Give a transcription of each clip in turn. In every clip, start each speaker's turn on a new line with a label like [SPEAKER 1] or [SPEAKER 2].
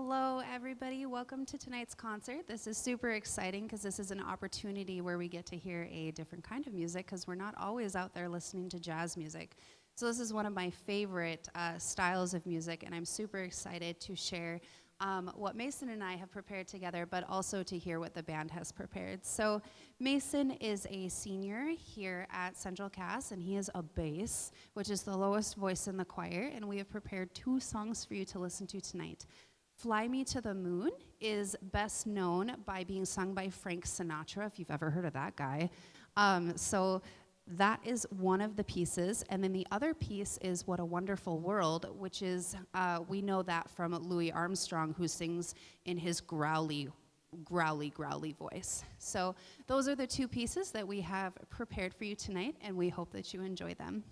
[SPEAKER 1] Hello, everybody. Welcome to tonight's concert. This is super exciting because this is an opportunity where we get to hear a different kind of music because we're not always out there listening to jazz music. So this is one of my favorite styles of music, and I'm super excited to share what Mason and I have prepared together, but also to hear what the band has prepared. So Mason is a senior here at Central Cass, and he is a bass, which is the lowest voice in the choir, and we have prepared 2 songs for you to listen to tonight. Fly Me to the Moon is best known by being sung by Frank Sinatra, if you've ever heard of that guy. So that is one of the pieces. And then the other piece is What a Wonderful World, which is, we know that from Louis Armstrong, who sings in his growly voice. So those are the 2 pieces that we have prepared for you tonight, and we hope that you enjoy them.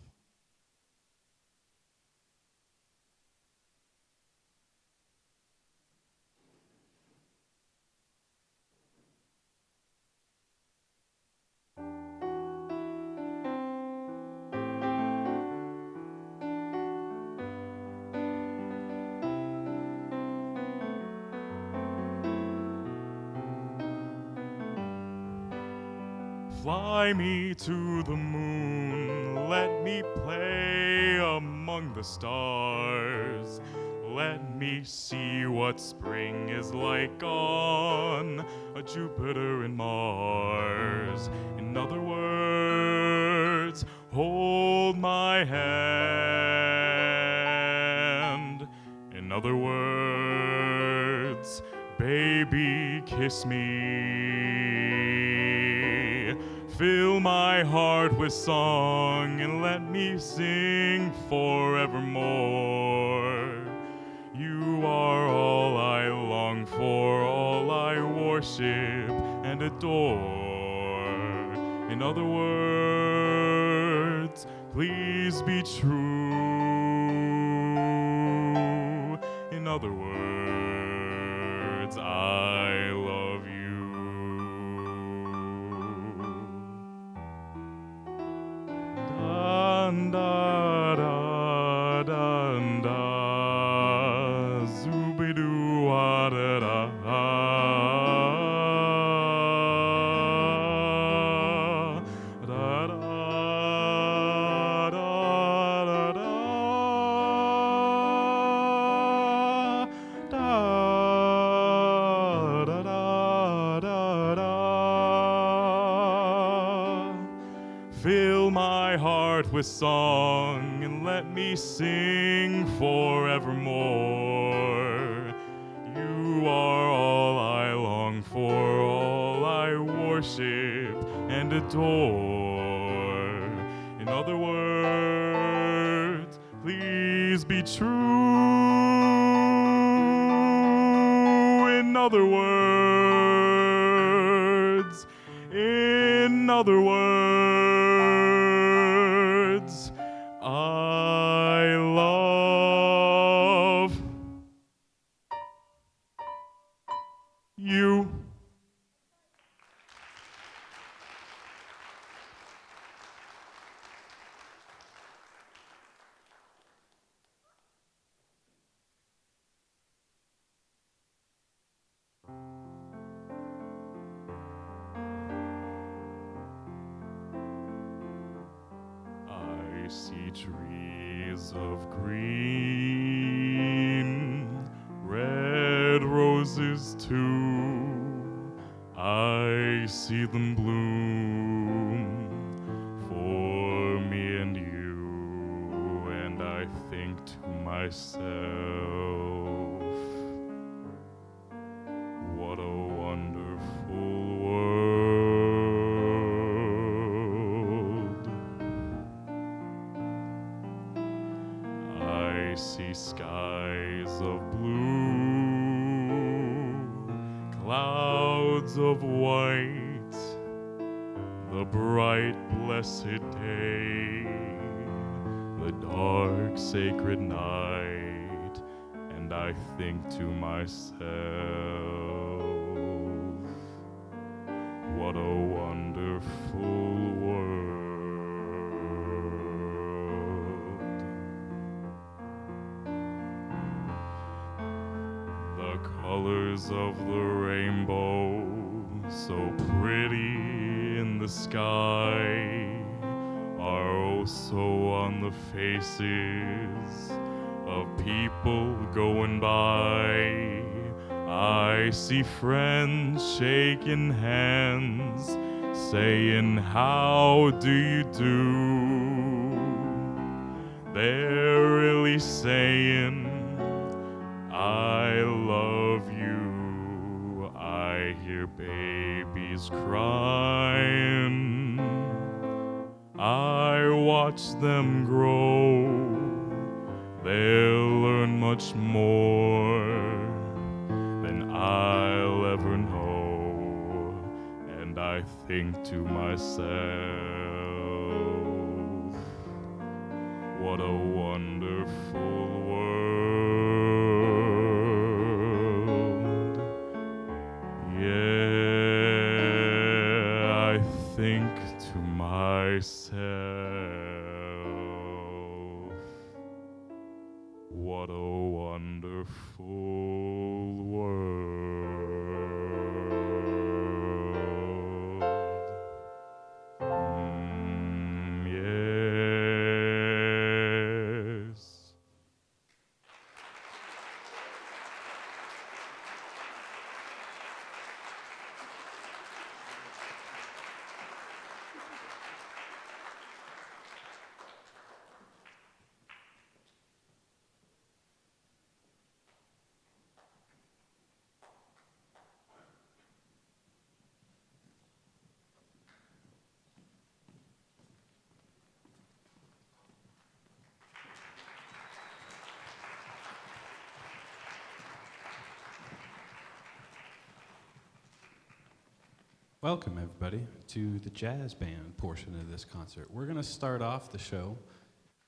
[SPEAKER 2] Fly me to the moon, let me play among the stars. Let me see what spring is like on a Jupiter and Mars. In other words, hold my hand. In other words, baby, kiss me. Fill my heart with song and let me sing forevermore. You are all I long for, all I worship and adore. In other words, please be true. In other words, I love you. Dun, da, da, dun, da, zoobidoo, wa, da, da, da, da, da, da, da, da, da. Fill my heart with song and let me sing forevermore. You are all I long for, all I worship and adore. In other words, please be true. In other words, in other words, I love you. I see trees of green, red roses too. I see them bloom for me and you, and I think to myself, what a wonderful world. I see skies of blue, clouds of white, the bright blessed day, the dark sacred night, and I think to myself, what a wonderful world. The colors of the rainbow, so pretty in the sky, are also on the faces of people going by. I see friends shaking hands, saying, "How do you do?" They're really saying, "I love you." I hear babies crying. I watch them grow. They'll learn much more than I'll ever know. And I think to myself, what a wonderful world. Yeah, I think to myself, what a wonderful world. Yes.
[SPEAKER 3] Welcome, everybody, to the jazz band portion of this concert. We're going to start off the show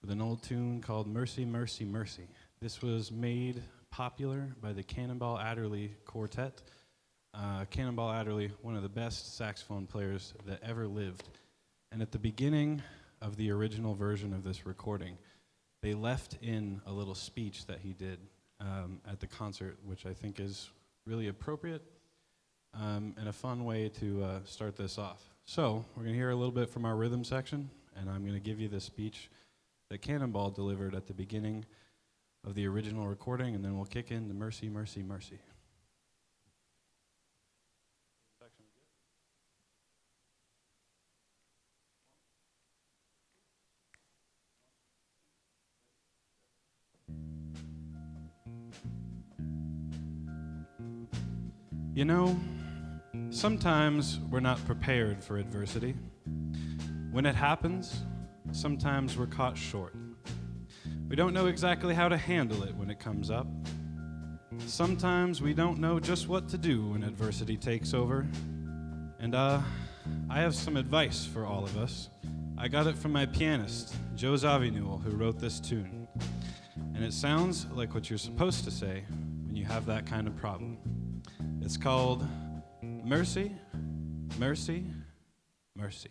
[SPEAKER 3] with an old tune called Mercy, Mercy, Mercy. This was made popular by the Cannonball Adderley Quartet. Cannonball Adderley, one of the best saxophone players that ever lived. And at the beginning of the original version of this recording, they left in a little speech that he did at the concert, which I think is really appropriate. And a fun way to start this off. So we're going to hear a little bit from our rhythm section, and I'm going to give you the speech that Cannonball delivered at the beginning of the original recording, and then we'll kick in the Mercy, Mercy, Mercy. You know, sometimes we're not prepared for adversity. When it happens, sometimes we're caught short. We don't know exactly how to handle it when it comes up. Sometimes we don't know just what to do when adversity takes over. And I have some advice for all of us. I got it from my pianist, Joe Zawinul, who wrote this tune. And it sounds like what you're supposed to say when you have that kind of problem. It's called Mercy, Mercy, Mercy.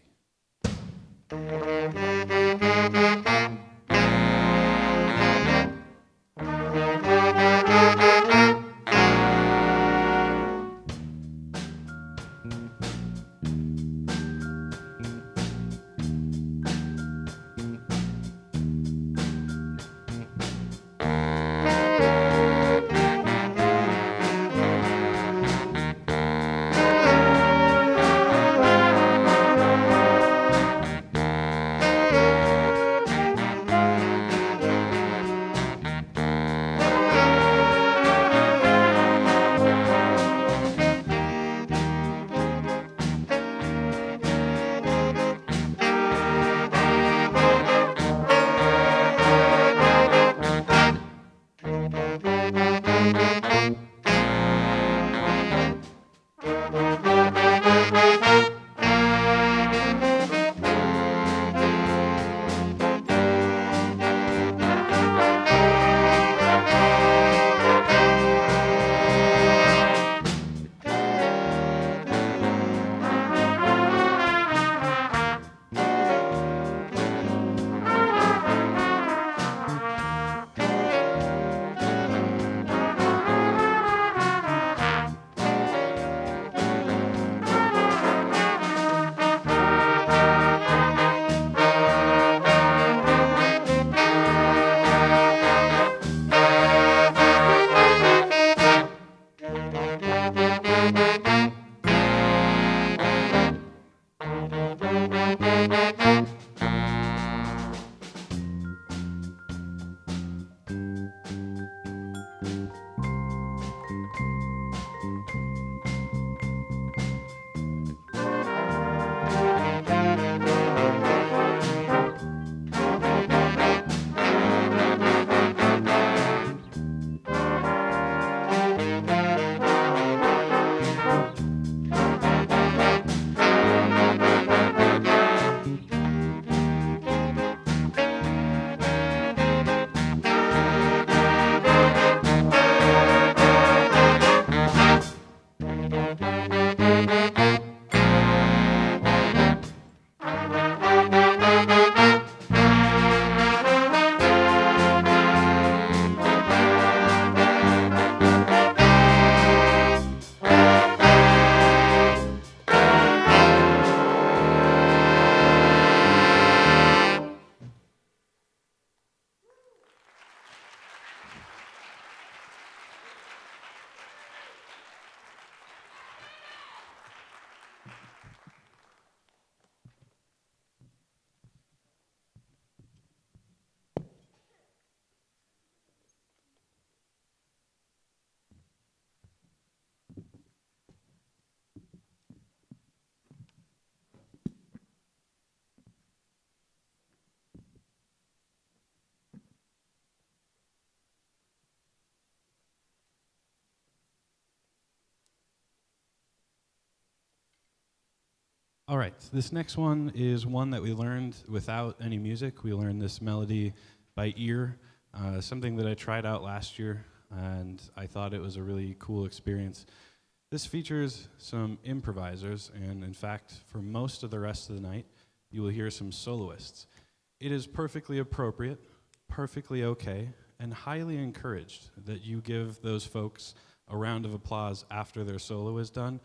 [SPEAKER 3] All right, this next one is one that we learned without any music. We learned this melody by ear, something that I tried out last year, and I thought it was a really cool experience. This features some improvisers, and in fact, for most of the rest of the night, you will hear some soloists. It is perfectly appropriate, perfectly okay, and highly encouraged that you give those folks a round of applause after their solo is done,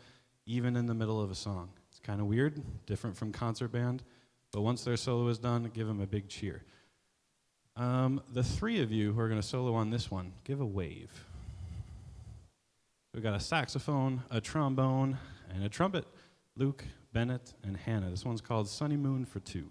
[SPEAKER 3] even in the middle of a song. It's kind of weird, different from concert band, but once their solo is done, give them a big cheer. The three of you who are going to solo on this one, give a wave. We've got a saxophone, a trombone, and a trumpet. Luke, Bennett, and Hannah. This one's called Sunny Moon for Two.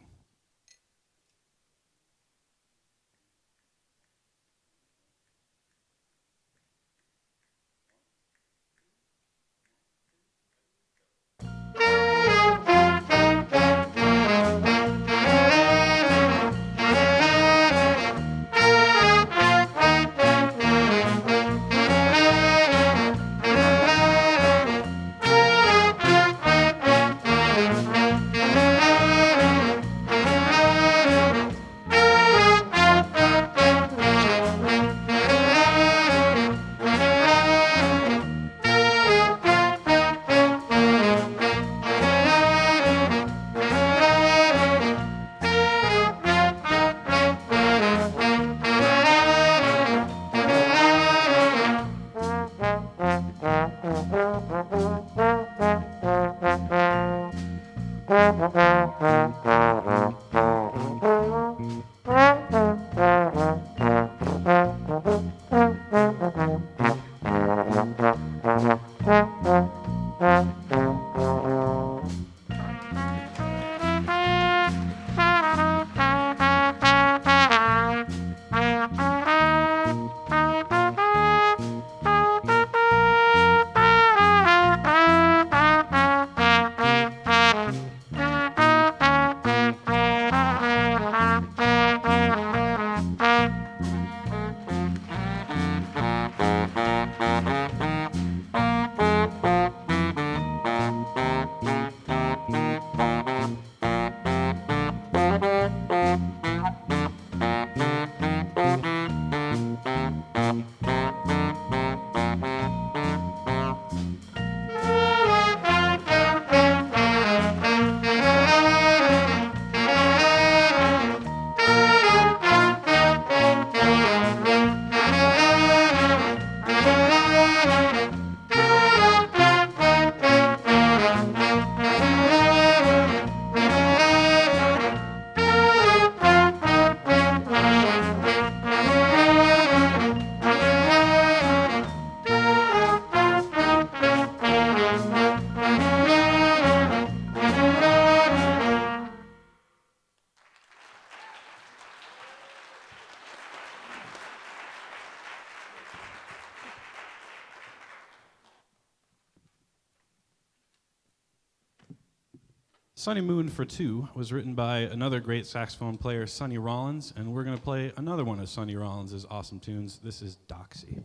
[SPEAKER 3] Sunny Moon for Two was written by another great saxophone player, Sonny Rollins, and we're going to play another one of Sonny Rollins' awesome tunes. This is Doxy.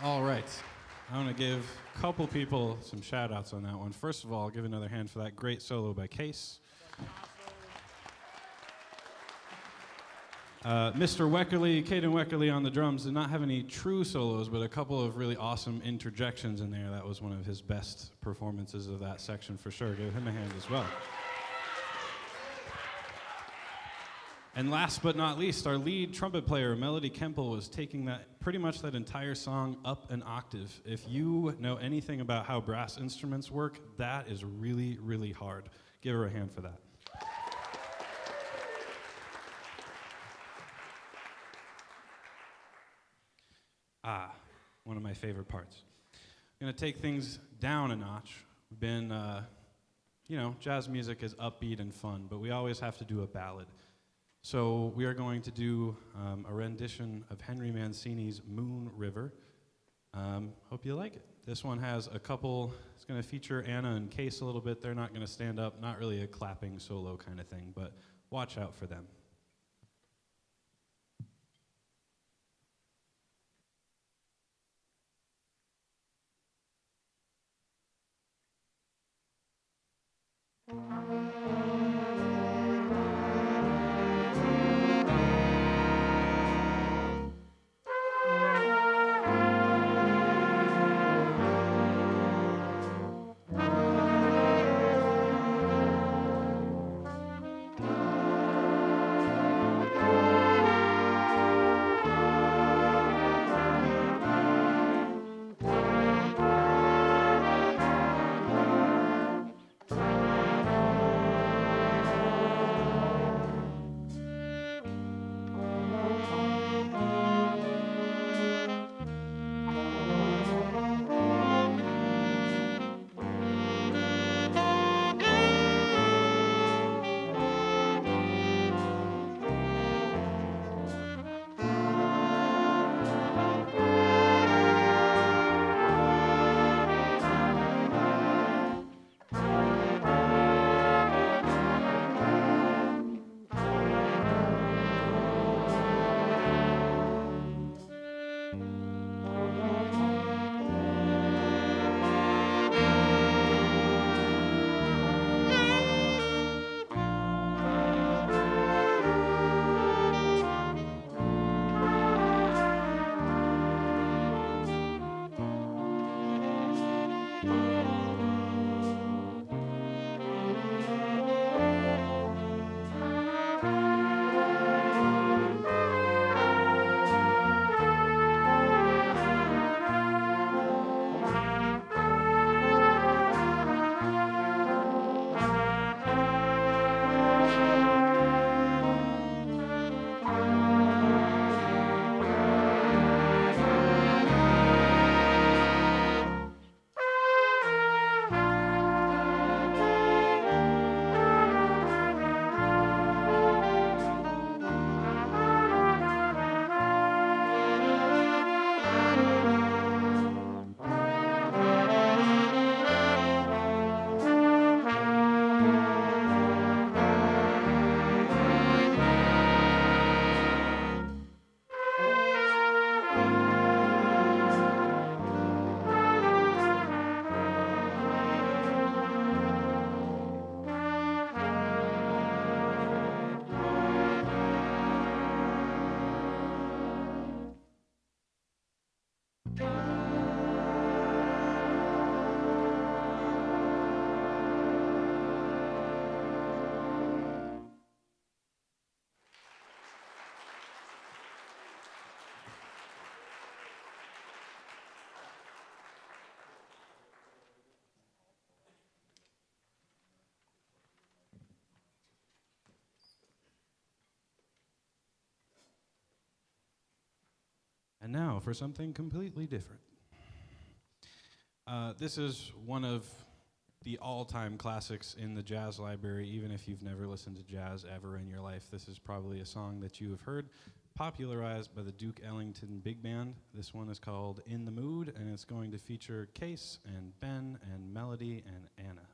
[SPEAKER 3] All right. I want to give a couple people some shout outs on that one. First of all, I'll give another hand for that great solo by Case. Mr. Weckerly, Caden Weckerly on the drums, did not have any true solos, but a couple of really awesome interjections in there. That was one of his best performances of that section for sure. Give him a hand as well. And last but not least, our lead trumpet player, Melody Kemple, was taking pretty much that entire song up an octave. If you know anything about how brass instruments work, that is really, really hard. Give her a hand for that. One of my favorite parts. I'm going to take things down a notch. We've been, jazz music is upbeat and fun, but we always have to do a ballad. So we are going to do a rendition of Henry Mancini's Moon River. Hope you like it. This one has a couple, it's going to feature Anna and Case a little bit. They're not going to stand up, not really a clapping solo kind of thing, but watch out for them. And now for something completely different. This is one of the all-time classics in the jazz library. Even if you've never listened to jazz ever in your life, this is probably a song that you have heard, popularized by the Duke Ellington Big Band. This one is called In the Mood, and it's going to feature Case and Ben and Melody and Anna.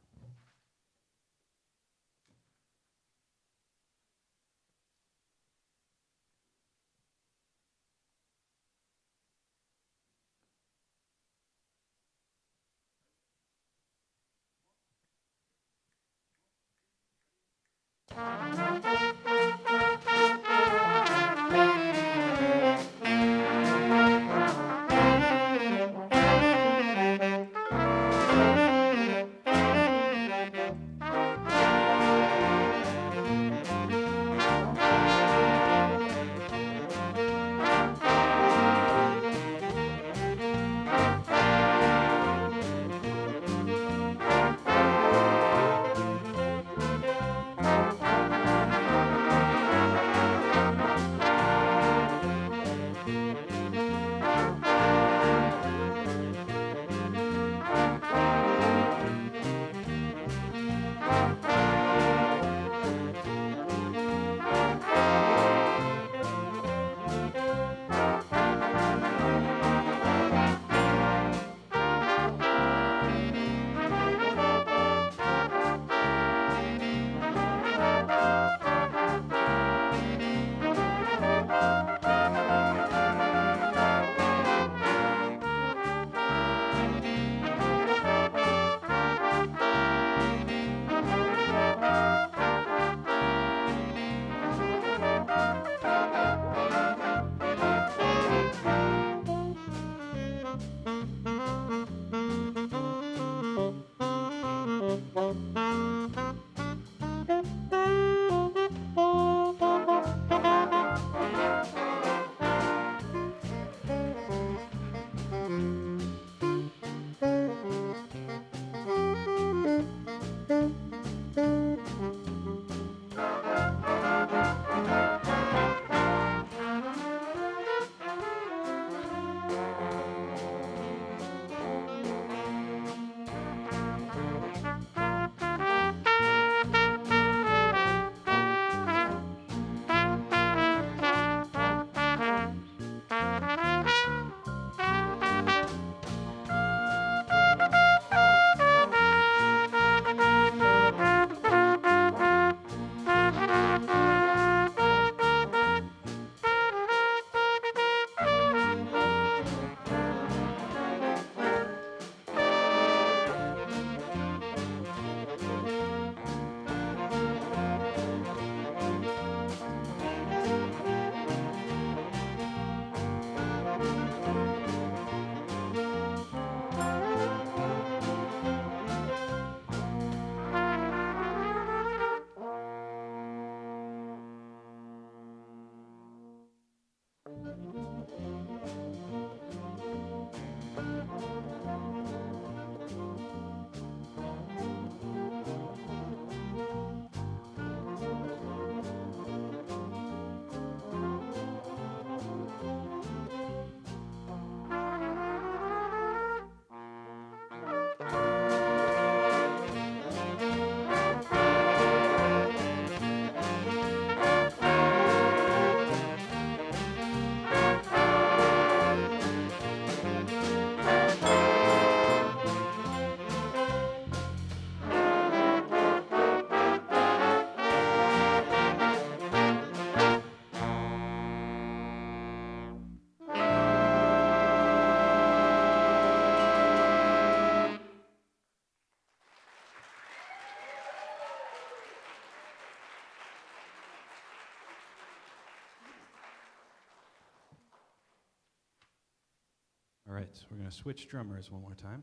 [SPEAKER 3] All right, so we're going to switch drummers one more time.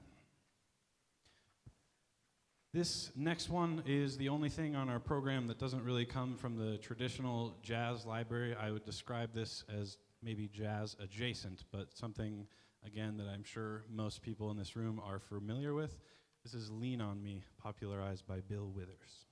[SPEAKER 3] This next one is the only thing on our program that doesn't really come from the traditional jazz library. I would describe this as maybe jazz adjacent, but something, again, that I'm sure most people in this room are familiar with. This is Lean on Me, popularized by Bill Withers.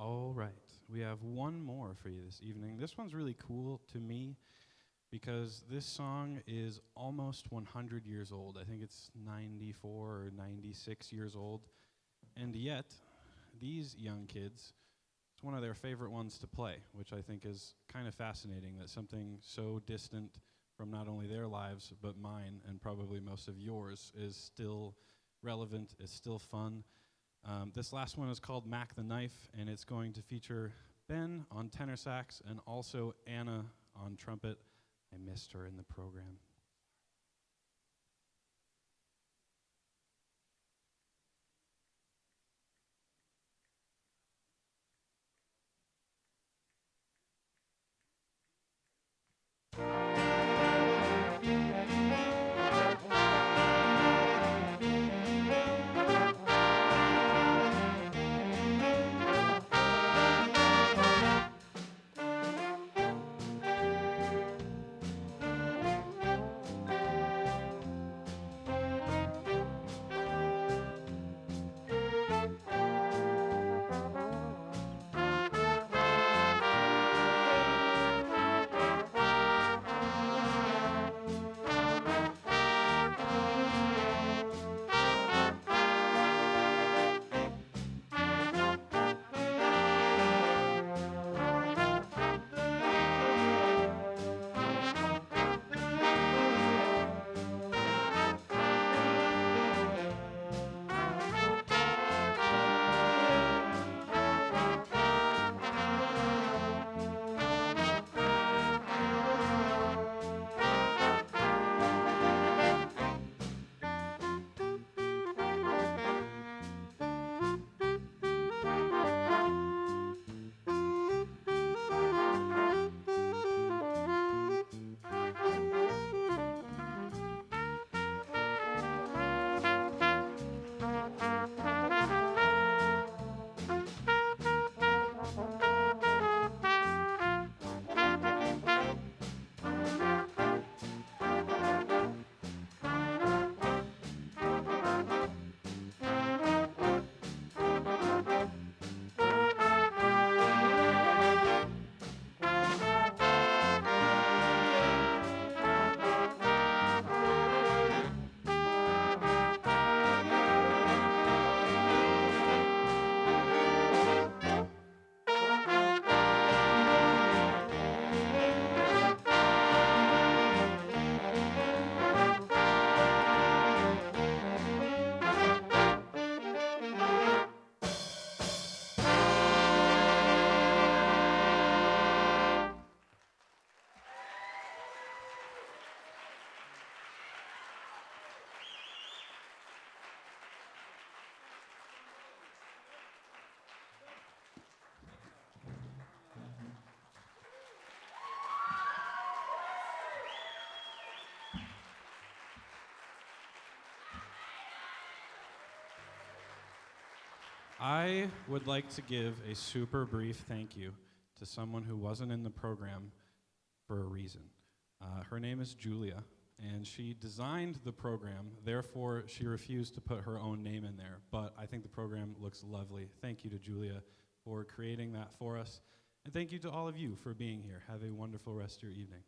[SPEAKER 3] All right, we have one more for you this evening. This one's really cool to me because this song is almost 100 years old. I think it's 94 or 96 years old. And yet, these young kids, it's one of their favorite ones to play, which I think is kind of fascinating that something so distant from not only their lives, but mine and probably most of yours is still relevant, is still fun. This last one is called Mac the Knife, and it's going to feature Ben on tenor sax and also Anna on trumpet. I missed her in the program. I would like to give a super brief thank you to someone who wasn't in the program for a reason. Her name is Julia, and she designed the program, therefore she refused to put her own name in there, but I think the program looks lovely. Thank you to Julia for creating that for us, and thank you to all of you for being here. Have a wonderful rest of your evening.